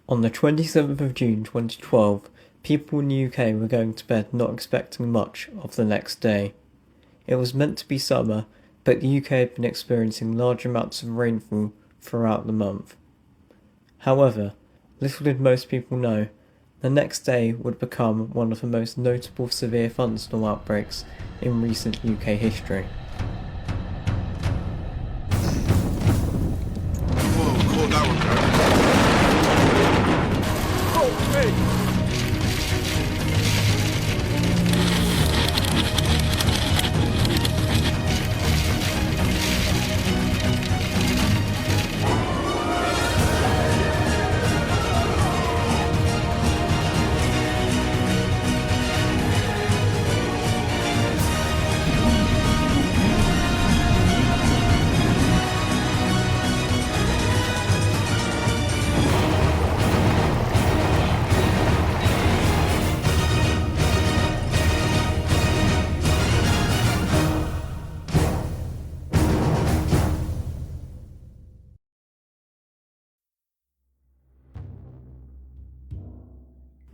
On the 27th of June 2012, people in the UK were going to bed not expecting much of the next day. It was meant to be summer, but the UK had been experiencing large amounts of rainfall throughout the month. However, little did most people know, the next day would become one of the most notable severe thunderstorm outbreaks in recent UK history. Whoa, cool, that one, bro. Oh, hey!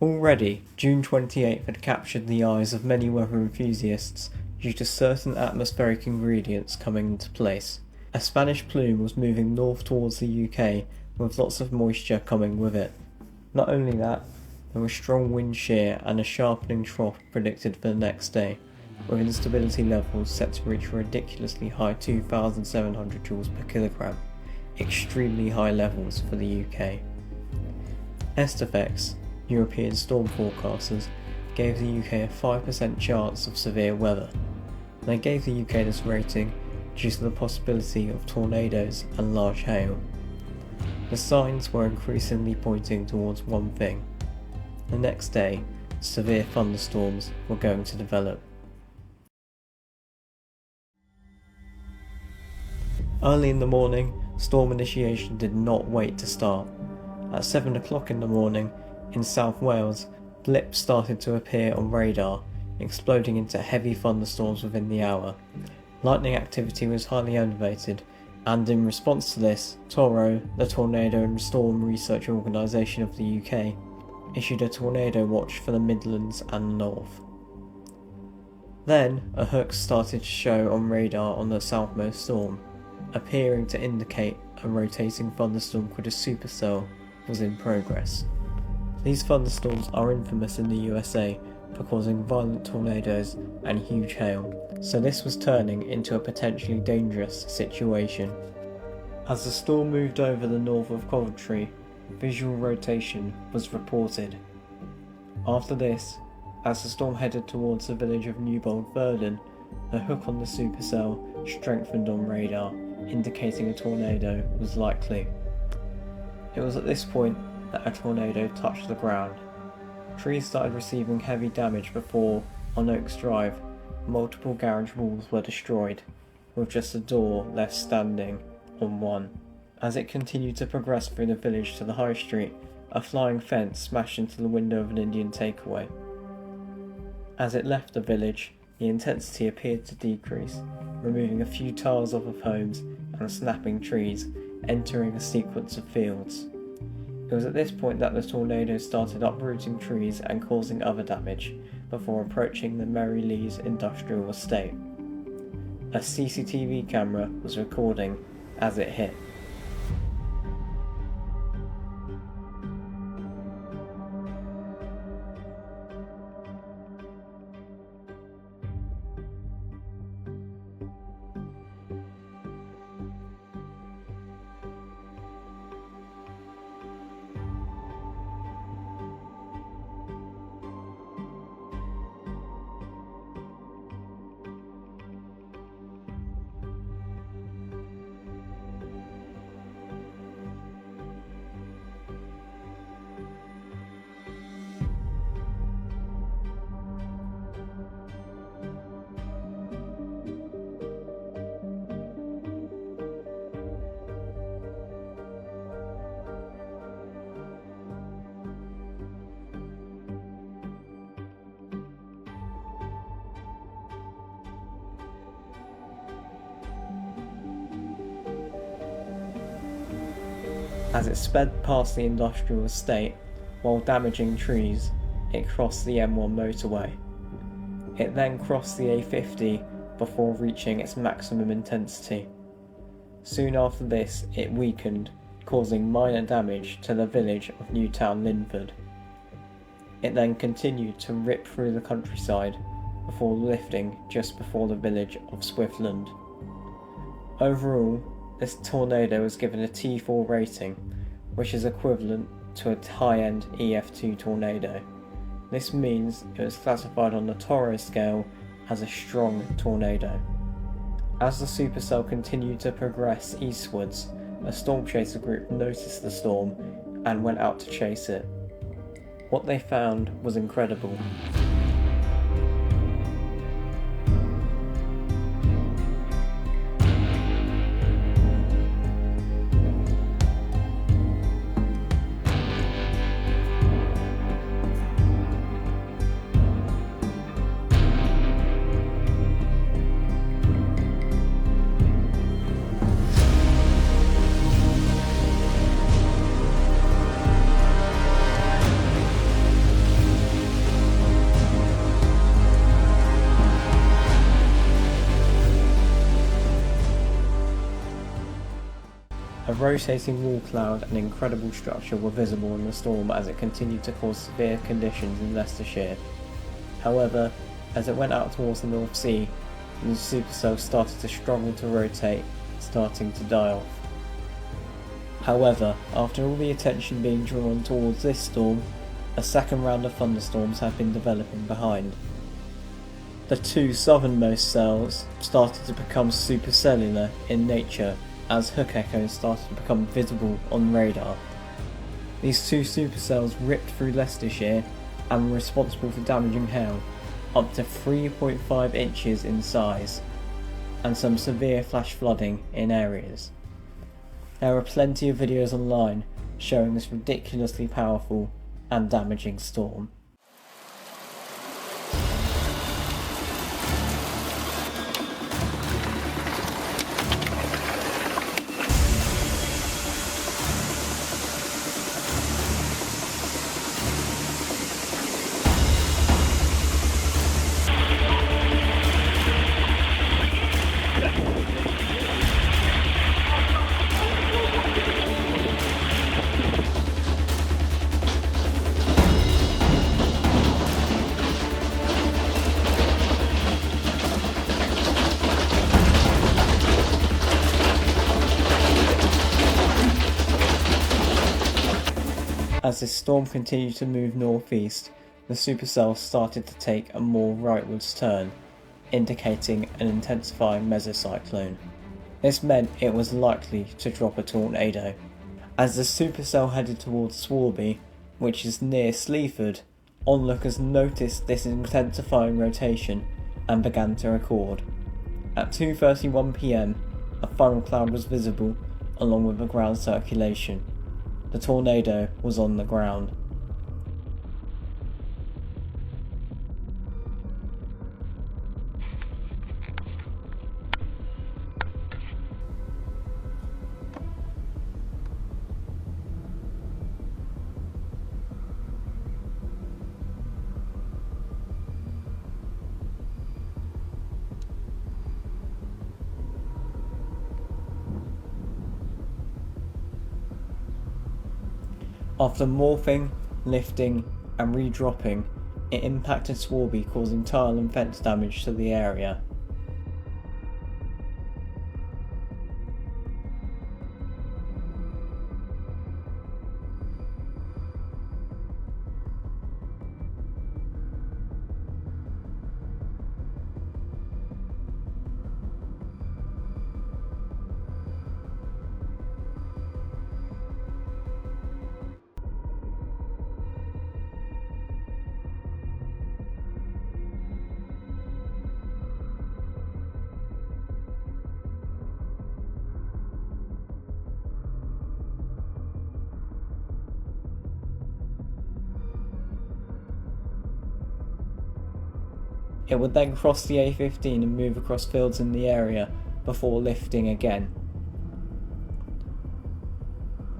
Already, June 28th had captured the eyes of many weather enthusiasts due to certain atmospheric ingredients coming into place. A Spanish plume was moving north towards the UK with lots of moisture coming with it. Not only that, there was strong wind shear and a sharpening trough predicted for the next day, with instability levels set to reach a ridiculously high 2,700 joules per kilogram, extremely high levels for the UK. Estafex, European storm forecasters, gave the UK a 5% chance of severe weather. They gave the UK this rating due to the possibility of tornadoes and large hail. The signs were increasingly pointing towards one thing. The next day, severe thunderstorms were going to develop. Early in the morning, storm initiation did not wait to start. At 7 o'clock in the morning, in South Wales, blips started to appear on radar, exploding into heavy thunderstorms within the hour. Lightning activity was highly elevated, and in response to this, Toro, the Tornado and Storm Research Organisation of the UK, issued a tornado watch for the Midlands and North. Then, a hook started to show on radar on the southmost storm, appearing to indicate a rotating thunderstorm called a supercell was in progress. These thunderstorms are infamous in the USA for causing violent tornadoes and huge hail, so this was turning into a potentially dangerous situation. As the storm moved over the north of Coventry, visual rotation was reported. After this, as the storm headed towards the village of Newbold, Verdon, the hook on the supercell strengthened on radar, indicating a tornado was likely. It was at this point that a tornado touched the ground. Trees started receiving heavy damage before, on Oaks Drive, multiple garage walls were destroyed, with just a door left standing on one. As it continued to progress through the village to the high street, a flying fence smashed into the window of an Indian takeaway. As it left the village, the intensity appeared to decrease, removing a few tiles off of homes and snapping trees, entering a sequence of fields. It was at this point that the tornado started uprooting trees and causing other damage, before approaching the Mary Lee's industrial estate. A CCTV camera was recording as it hit. As it sped past the industrial estate, while damaging trees, it crossed the M1 motorway. It then crossed the A50 before reaching its maximum intensity. Soon after this, it weakened, causing minor damage to the village of Newtown Linford. It then continued to rip through the countryside before lifting just before the village of Swiftland. Overall, this tornado was given a T4 rating, which is equivalent to a high-end EF2 tornado. This means it was classified on the Toro scale as a strong tornado. As the supercell continued to progress eastwards, a storm chaser group noticed the storm and went out to chase it. What they found was incredible. A rotating wall cloud and incredible structure were visible in the storm as it continued to cause severe conditions in Leicestershire. However, as it went out towards the North Sea, the supercell started to struggle to rotate, starting to die off. However, after all the attention being drawn towards this storm, a second round of thunderstorms have been developing behind. The two southernmost cells started to become supercellular in nature as hook echoes started to become visible on radar. These two supercells ripped through Leicestershire and were responsible for damaging hail up to 3.5 inches in size and some severe flash flooding in areas. There are plenty of videos online showing this ridiculously powerful and damaging storm. As this storm continued to move northeast, the supercell started to take a more rightwards turn, indicating an intensifying mesocyclone. This meant it was likely to drop a tornado. As the supercell headed towards Swarby, which is near Sleaford, onlookers noticed this intensifying rotation and began to record. At 2:31 PM, a funnel cloud was visible along with the ground circulation. The tornado was on the ground. After morphing, lifting and re-dropping, it impacted Swarby, causing tile and fence damage to the area. It would then cross the A15 and move across fields in the area before lifting again.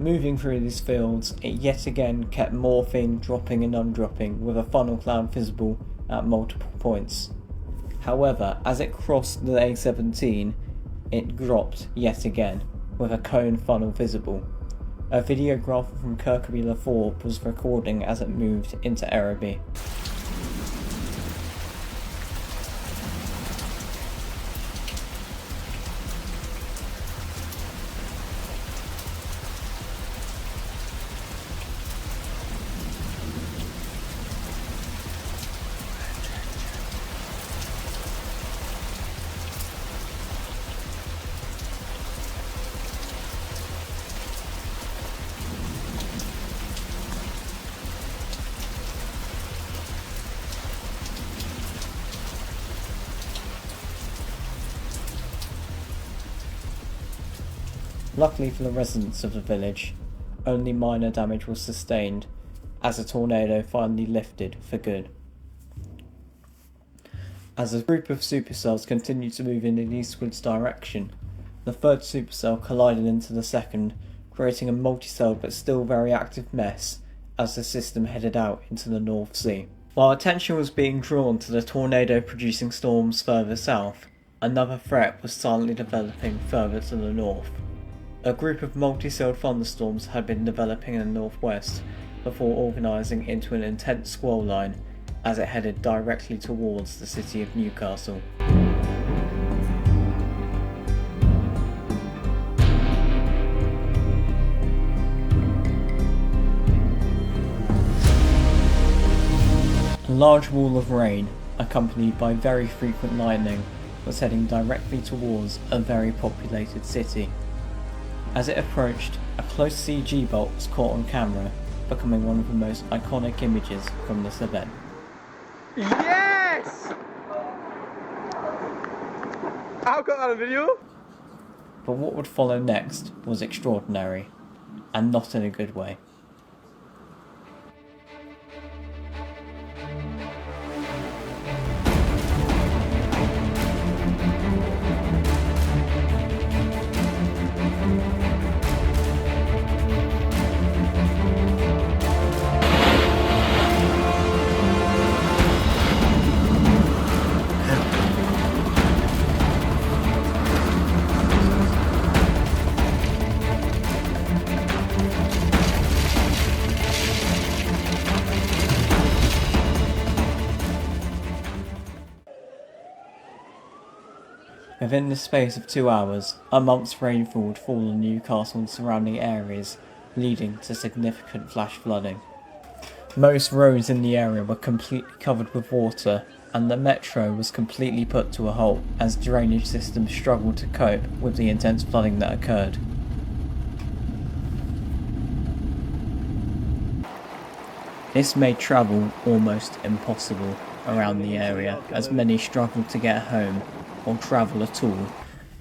Moving through these fields, it yet again kept morphing, dropping and undropping, with a funnel cloud visible at multiple points. However, as it crossed the A17, it dropped yet again, with a cone funnel visible. A videographer from Kirkby-le-Fort was recording as it moved into Erebee. Luckily for the residents of the village, only minor damage was sustained as the tornado finally lifted for good. As a group of supercells continued to move in an eastwards direction, the third supercell collided into the second, creating a multi-cell but still very active mess as the system headed out into the North Sea. While attention was being drawn to the tornado-producing storms further south, another threat was silently developing further to the north. A group of multi-celled thunderstorms had been developing in the northwest before organising into an intense squall line as it headed directly towards the city of Newcastle. A large wall of rain, accompanied by very frequent lightning, was heading directly towards a very populated city. As it approached, a close CG bolt was caught on camera, becoming one of the most iconic images from this event. Yes! I've got that on video. But what would follow next was extraordinary, and not in a good way. Within the space of 2 hours, a month's rainfall would fall on Newcastle and surrounding areas, leading to significant flash flooding. Most roads in the area were completely covered with water, and the metro was completely put to a halt as drainage systems struggled to cope with the intense flooding that occurred. This made travel almost impossible around the area, as many struggled to get home or travel at all.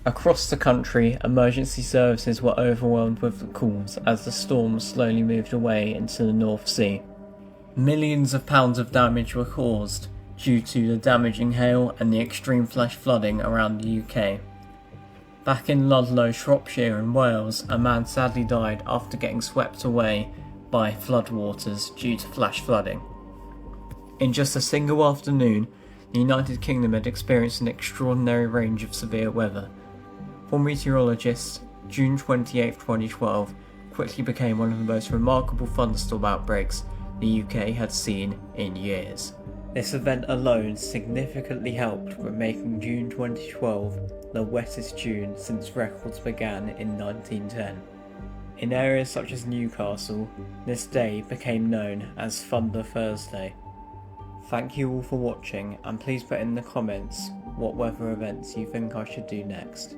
Across the country, emergency services were overwhelmed with the calls as the storm slowly moved away into the North Sea. Millions of pounds of damage were caused due to the damaging hail and the extreme flash flooding around the UK. Back in Ludlow, Shropshire in Wales, a man sadly died after getting swept away by floodwaters due to flash flooding. In just a single afternoon, the United Kingdom had experienced an extraordinary range of severe weather. For meteorologists, June 28, 2012 quickly became one of the most remarkable thunderstorm outbreaks the UK had seen in years. This event alone significantly helped with making June 2012 the wettest June since records began in 1910. In areas such as Newcastle, this day became known as Thunder Thursday. Thank you all for watching, and please put in the comments what weather events you think I should do next.